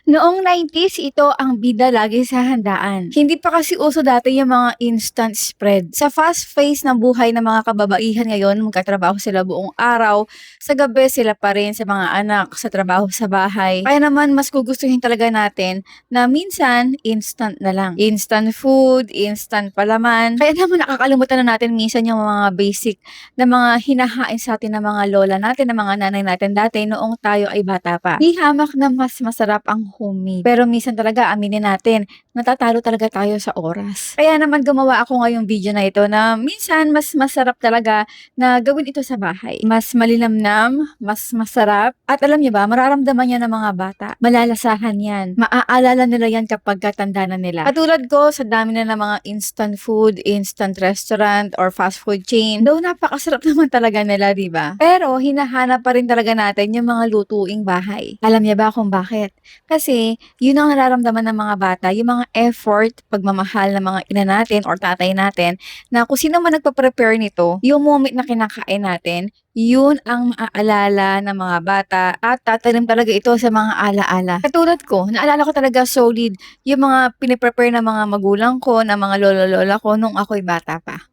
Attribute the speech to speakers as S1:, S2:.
S1: Noong 90s, ito ang bida lagi sa handaan. Hindi pa kasi uso dati yung mga instant spread. Sa fast pace ng buhay ng mga kababaihan ngayon, magkatrabaho sila buong araw, sa gabi sila pa rin sa mga anak, sa trabaho sa bahay. Kaya naman mas gugustuhin talaga natin na minsan instant na lang. Instant food, instant palaman. Kaya naman nakakalimutan na natin minsan yung mga basic na mga hinahain sa atin ng mga lola natin, ng mga nanay natin dati noong tayo ay bata pa. Di hamak na mas masarap ang homemade. Pero minsan talaga, aminin natin, natatalo talaga tayo sa oras. Kaya naman gumawa ako ngayong video na ito na minsan mas masarap talaga na gawin ito sa bahay. Mas malinamnam, mas masarap. At alam niyo ba, mararamdaman yan ng mga bata. Malalasahan yan. Maaalala nila yan kapag katanda na nila. Katulad ko, sa dami na ng mga instant food, instant restaurant, or fast food chain, though napakasarap naman talaga nila, di ba? Pero hinahanap pa rin talaga natin yung mga lutuing bahay. Alam niya ba kung bakit? Kasi yun ang nararamdaman ng mga bata, yung mga effort, pagmamahal ng mga ina natin or tatay natin, na kung sino man nagpa-prepare nito, yung moment na kinakain natin, yun ang maaalala ng mga bata at tatanim talaga ito sa mga alaala. Katulad ko, naalala ko talaga solid yung mga piniprepare ng mga magulang ko, ng mga lolo-lola ko nung ako'y bata pa.